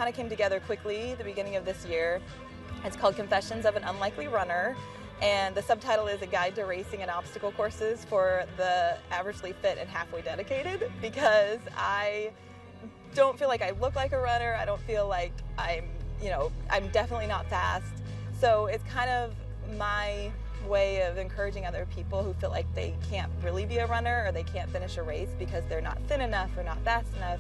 kind of came together quickly at the beginning of this year. It's called Confessions of an Unlikely Runner, and the subtitle is A Guide to Racing and Obstacle Courses for the Averagely Fit and Halfway Dedicated, because I don't feel like I look like a runner. I don't feel like I'm definitely not fast. So it's kind of my way of encouraging other people who feel like they can't really be a runner or they can't finish a race because they're not thin enough or not fast enough.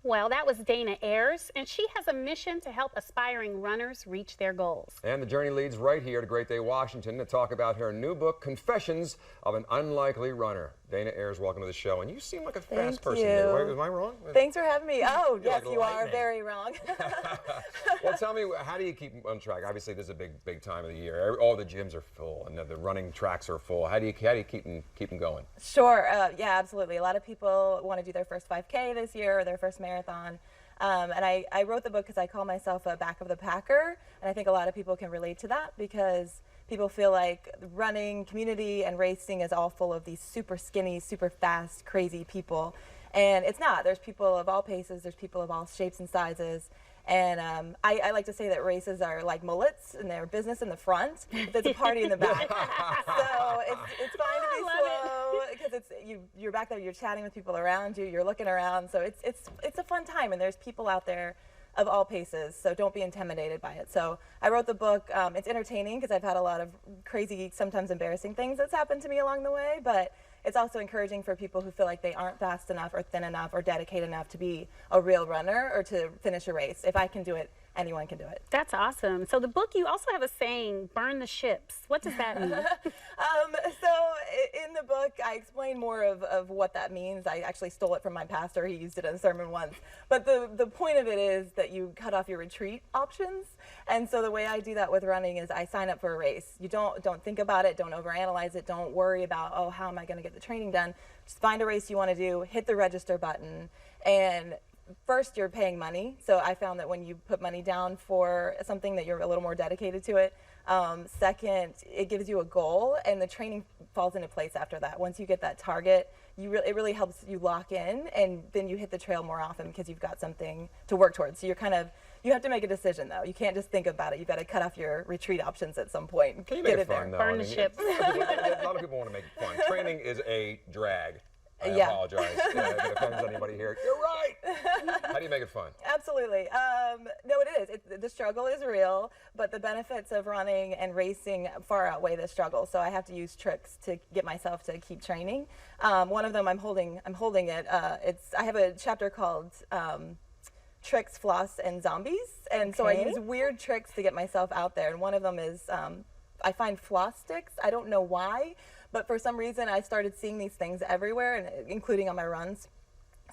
Well, that was Dana Ayers, and she has a mission to help aspiring runners reach their goals. And the journey leads right here to Great Day, Washington, to talk about her new book, Confessions of an Unlikely Runner. Dana Ayers, welcome to the show. And you seem like a fast person. Thank you. Am I wrong? Thanks for having me. Oh, yes, like you are lightning. very wrong. Well, tell me, how do you keep on track? Obviously, this is a big time of the year. All the gyms are full, and the running tracks are full. How do you keep them going? Sure. Yeah, absolutely. A lot of people want to do their first 5K this year or their first marathon. And I wrote the book because I call myself a back of the packer, and I think a lot of people can relate to that because people feel like running community and racing is all full of these super skinny, super fast, crazy people. And it's not. There's people of all paces, there's people of all shapes and sizes. And I like to say that races are like mullets, and they're business in the front, but there's a party in the back. So it's fine to be slow because you're back there, you're chatting with people around you, you're looking around. So it's a fun time, and there's people out there of all paces, so don't be intimidated by it. So I wrote the book. It's entertaining because I've had a lot of crazy, sometimes embarrassing things that's happened to me along the way, but it's also encouraging for people who feel like they aren't fast enough or thin enough or dedicated enough to be a real runner or to finish a race. If I can do it, anyone can do it. That's awesome. So the book, you also have a saying, burn the ships. What does that mean? So in the book, I explain more of what that means. I actually stole it from my pastor. He used it in a sermon once. But the point of it is that you cut off your retreat options. And so the way I do that with running is I sign up for a race. You don't think about it. Don't overanalyze it. Don't worry about, oh, how am I going to get the training done? Just find a race you want to do, hit the register button, and first, you're paying money. So I found that when you put money down for something that you're a little more dedicated to it. Second, it gives you a goal, and the training falls into place after that. Once you get that target, it really helps you lock in, and then you hit the trail more often because you've got something to work towards. So you have to make a decision, though. You can't just think about it. You've got to cut off your retreat options at some point. Can you make it fun, though? Burn the ships. A lot of people want to make it fun. Training is a drag. I apologize if it offends anybody here. You're right. How do you make it fun? Absolutely. No, it is. The struggle is real, but the benefits of running and racing far outweigh the struggle. So I have to use tricks to get myself to keep training. One of them, I'm holding it. I have a chapter called Tricks, Floss, and Zombies, and so I use weird tricks to get myself out there. And one of them is I find floss sticks. I don't know why. But for some reason, I started seeing these things everywhere, and including on my runs.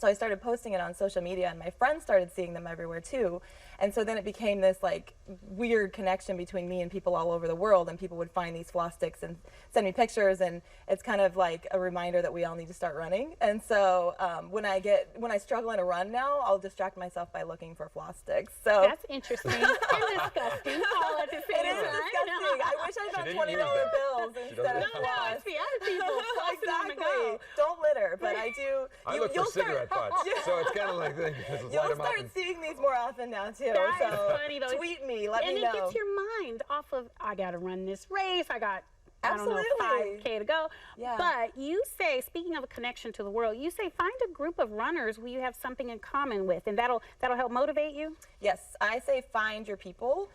So I started posting it on social media, and my friends started seeing them everywhere too. And so then it became this like weird connection between me and people all over the world, and people would find these floss sticks and send me pictures, and it's kind of like a reminder that we all need to start running. And so when I struggle in a run now, I'll distract myself by looking for floss sticks. So that's interesting and disgusting all at the same time. It is disgusting. I wish I found $20 bills instead of floss. No, it's the other people flossing on the go. Don't litter, but I do. I look for cigarette butts, so it's kind of like this. You'll start seeing these more often now too. That so is funny though. Tweet me, let me know. And it gets your mind off of, I got to run this race. I got, Absolutely. I don't know, 5K to go. Yeah. But you say, speaking of a connection to the world, you say find a group of runners who you have something in common with, and that'll help motivate you? Yes, I say find your people.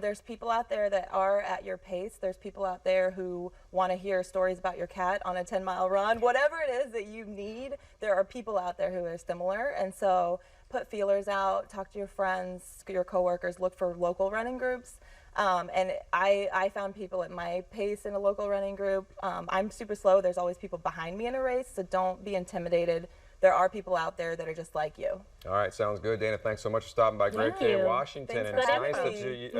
There's people out there that are at your pace. There's people out there who want to hear stories about your cat on a 10-mile run. Whatever it is that you need, there are people out there who are similar. And so put feelers out, talk to your friends, your coworkers, look for local running groups. And I found people at my pace in a local running group. I'm super slow. There's always people behind me in a race, so don't be intimidated. There are people out there that are just like you. All right, sounds good. Dana, thanks so much for stopping by Great Day, Washington. Thanks for and it's nice that you